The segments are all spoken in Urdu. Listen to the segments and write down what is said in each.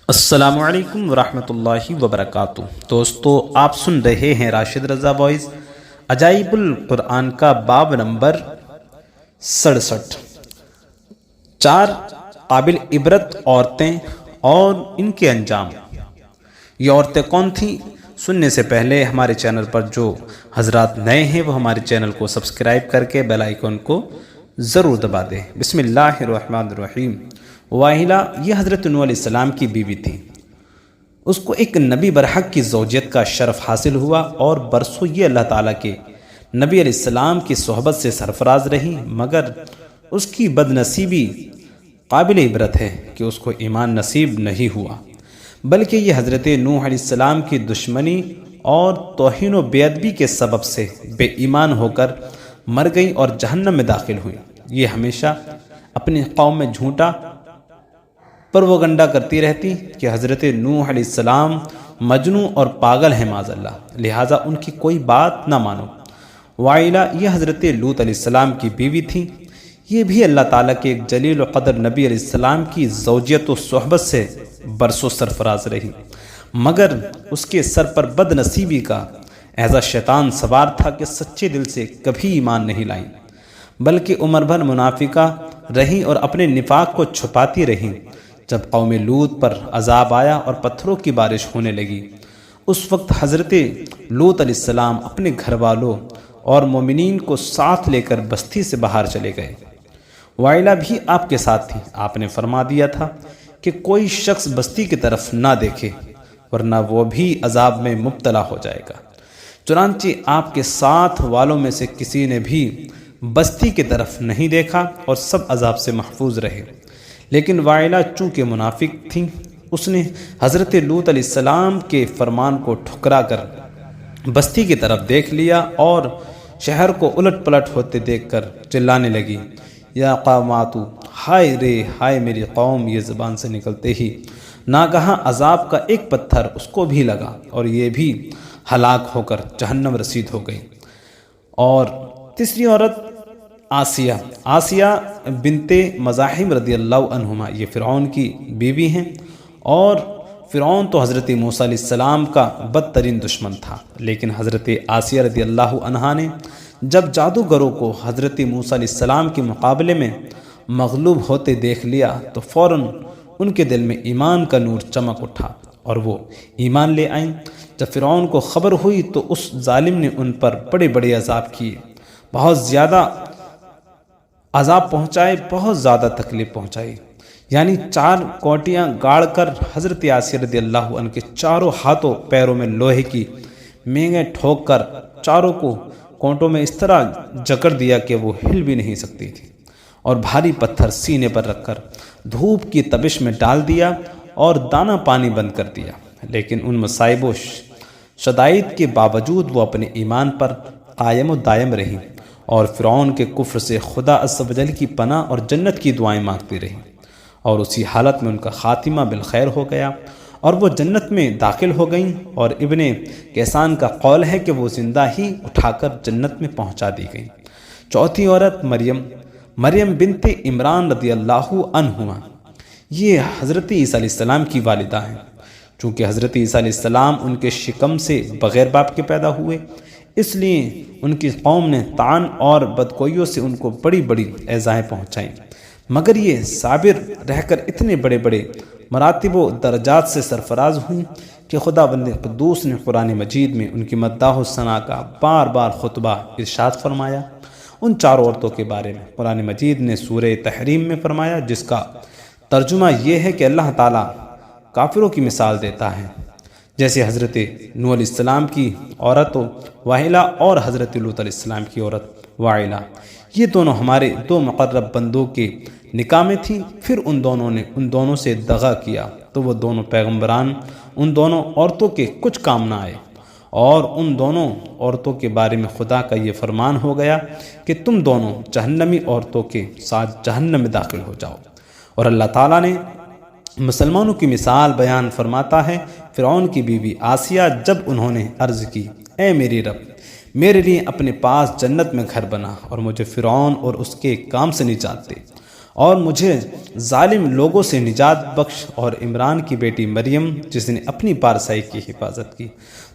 السلام علیکم ورحمۃ اللہ وبرکاتہ۔ دوستو، آپ سن رہے ہیں راشد رضا وائس عجائب القرآن کا باب نمبر 67، 4 قابل عبرت عورتیں اور ان کے انجام۔ یہ عورتیں کون تھیں؟ سننے سے پہلے ہمارے چینل پر جو حضرات نئے ہیں وہ ہمارے چینل کو سبسکرائب کر کے بیل آئیکن کو ضرور دبا دیں۔ بسم اللہ الرحمن الرحیم۔ واحلہ یہ حضرت نوح علیہ السلام کی بیوی تھی۔ اس کو ایک نبی برحق کی زوجیت کا شرف حاصل ہوا اور برسوں یہ اللہ تعالیٰ کے نبی علیہ السلام کی صحبت سے سرفراز رہی، مگر اس کی بد نصیبی قابل عبرت ہے کہ اس کو ایمان نصیب نہیں ہوا، بلکہ یہ حضرت نوح علیہ السلام کی دشمنی اور توہین و بے ادبی کے سبب سے بے ایمان ہو کر مر گئی اور جہنم میں داخل ہوئی۔ یہ ہمیشہ اپنی قوم میں جھوٹا پروگنڈا کرتی رہتی کہ حضرت نوح علیہ السلام مجنون اور پاگل ہیں معاذ اللہ، لہٰذا ان کی کوئی بات نہ مانو۔ وائلہ یہ حضرت لوط علیہ السلام کی بیوی تھی۔ یہ بھی اللہ تعالیٰ کے ایک جلیل و قدر نبی علیہ السلام کی زوجیت و صحبت سے برسوں سرفراز رہی، مگر اس کے سر پر بد نصیبی کا ایسا شیطان سوار تھا کہ سچے دل سے کبھی ایمان نہیں لائیں، بلکہ عمر بھر منافقہ رہی اور اپنے نفاق کو چھپاتی رہی۔ جب قوم لوط پر عذاب آیا اور پتھروں کی بارش ہونے لگی، اس وقت حضرت لوط علیہ السلام اپنے گھر والوں اور مومنین کو ساتھ لے کر بستی سے باہر چلے گئے۔ وائلہ بھی آپ کے ساتھ تھی۔ آپ نے فرما دیا تھا کہ کوئی شخص بستی کی طرف نہ دیکھے ورنہ وہ بھی عذاب میں مبتلا ہو جائے گا۔ چنانچہ آپ کے ساتھ والوں میں سے کسی نے بھی بستی کی طرف نہیں دیکھا اور سب عذاب سے محفوظ رہے، لیکن وائلہ چونکہ منافق تھی، اس نے حضرت لوط علیہ السلام کے فرمان کو ٹھکرا کر بستی کی طرف دیکھ لیا اور شہر کو الٹ پلٹ ہوتے دیکھ کر چلانے لگی، یا قوماتو، ہائے رے ہائے میری قوم۔ یہ زبان سے نکلتے ہی ناگہاں عذاب کا ایک پتھر اس کو بھی لگا اور یہ بھی ہلاک ہو کر جہنم رسید ہو گئی۔ اور تیسری عورت آسیہ بنت مزاحم رضی اللہ عنہما، یہ فرعون کی بیوی ہیں، اور فرعون تو حضرت موسیٰ علیہ السلام کا بدترین دشمن تھا، لیکن حضرت آسیہ رضی اللہ عنہا نے جب جادوگروں کو حضرت موسیٰ علیہ السلام کے مقابلے میں مغلوب ہوتے دیکھ لیا تو فوراً ان کے دل میں ایمان کا نور چمک اٹھا اور وہ ایمان لے آئیں۔ جب فرعون کو خبر ہوئی تو اس ظالم نے ان پر بڑے بڑے عذاب کیے، بہت زیادہ عذاب پہنچائے، بہت زیادہ تکلیف پہنچائی، یعنی 4 کونٹیاں گاڑ کر حضرت آسیہ رضی اللہ عنہ کے چاروں ہاتھوں پیروں میں لوہے کی مینگیں ٹھوک کر چاروں کو کونٹوں میں اس طرح جکڑ دیا کہ وہ ہل بھی نہیں سکتی تھی، اور بھاری پتھر سینے پر رکھ کر دھوپ کی تپش میں ڈال دیا اور دانہ پانی بند کر دیا۔ لیکن ان مصائب و شدائد کے باوجود وہ اپنے ایمان پر قائم و دائم رہی اور فرعون کے کفر سے خدا عز و جل کی پناہ اور جنت کی دعائیں مانگتی رہی، اور اسی حالت میں ان کا خاتمہ بالخیر ہو گیا اور وہ جنت میں داخل ہو گئیں، اور ابن کیسان کا قول ہے کہ وہ زندہ ہی اٹھا کر جنت میں پہنچا دی گئیں۔ چوتھی عورت مریم بنت عمران رضی اللہ عنہما، یہ حضرت عیسیٰ علیہ السلام کی والدہ ہیں۔ چونکہ حضرت عیسیٰ علیہ السلام ان کے شکم سے بغیر باپ کے پیدا ہوئے، اس لیے ان کی قوم نے طعن اور بدگوئیوں سے ان کو بڑی بڑی ایذائیں پہنچائیں، مگر یہ صابر رہ کر اتنے بڑے بڑے مراتب و درجات سے سرفراز ہوئیں کہ خدا بند قدوس نے قرآن مجید میں ان کی مداح و ثنا کا بار بار خطبہ ارشاد فرمایا۔ ان 4 عورتوں کے بارے میں قرآن مجید نے سورہ تحریم میں فرمایا، جس کا ترجمہ یہ ہے کہ اللہ تعالیٰ کافروں کی مثال دیتا ہے، جیسے حضرت نوح علیہ السلام کی عورت واحلہ اور حضرت لوط علیہ السلام کی عورت وائلہ، یہ دونوں ہمارے 2 مقرب بندوں کے نکاح میں تھیں۔ پھر ان دونوں نے ان دونوں سے دغا کیا تو وہ دونوں پیغمبران ان دونوں عورتوں کے کچھ کام نہ آئے، اور ان دونوں عورتوں کے بارے میں خدا کا یہ فرمان ہو گیا کہ تم دونوں جہنمی عورتوں کے ساتھ جہنم میں داخل ہو جاؤ۔ اور اللہ تعالیٰ نے مسلمانوں کی مثال بیان فرماتا ہے۔ فرعون کی بیوی آسیہ جب انہوں نے عرض کی، اے میری رب، میرے لیے اپنے پاس جنت میں گھر بنا اور مجھے فرعون اور اس کے کام سے نجات دے، اور مجھے ظالم لوگوں سے نجات بخش، اور عمران کی بیٹی مریم جس نے اپنی پارسائی کی حفاظت کی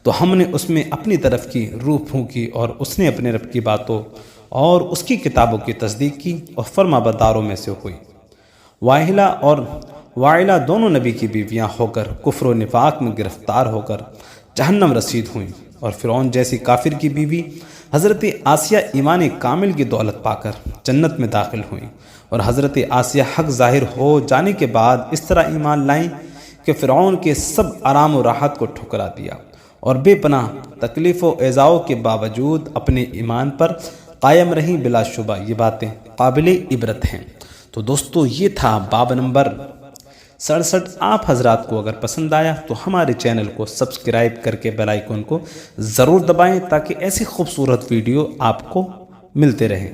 تو ہم نے اس میں اپنی طرف کی روح پھونکی، اور اس نے اپنے رب کی باتوں اور اس کی کتابوں کی تصدیق کی اور فرما برداروں میں سے ہوئی۔ واہلہ اور وائلہ دونوں نبی کی بیویاں ہو کر کفر و نفاق میں گرفتار ہو کر جہنم رسید ہوئیں، اور فرعون جیسی کافر کی بیوی حضرت آسیہ ایمان کامل کی دولت پا کر جنت میں داخل ہوئیں، اور حضرت آسیہ حق ظاہر ہو جانے کے بعد اس طرح ایمان لائیں کہ فرعون کے سب آرام و راحت کو ٹھکرا دیا، اور بے پناہ تکلیف و ایذاؤں کے باوجود اپنے ایمان پر قائم رہیں۔ بلا شبہ یہ باتیں قابل عبرت ہیں۔ تو دوستو یہ تھا باب نمبر 67۔ آپ حضرات کو اگر پسند آیا تو ہمارے چینل کو سبسکرائب کر کے بیل آئیکن کو ضرور دبائیں تاکہ ایسی خوبصورت ویڈیو آپ کو ملتے رہیں۔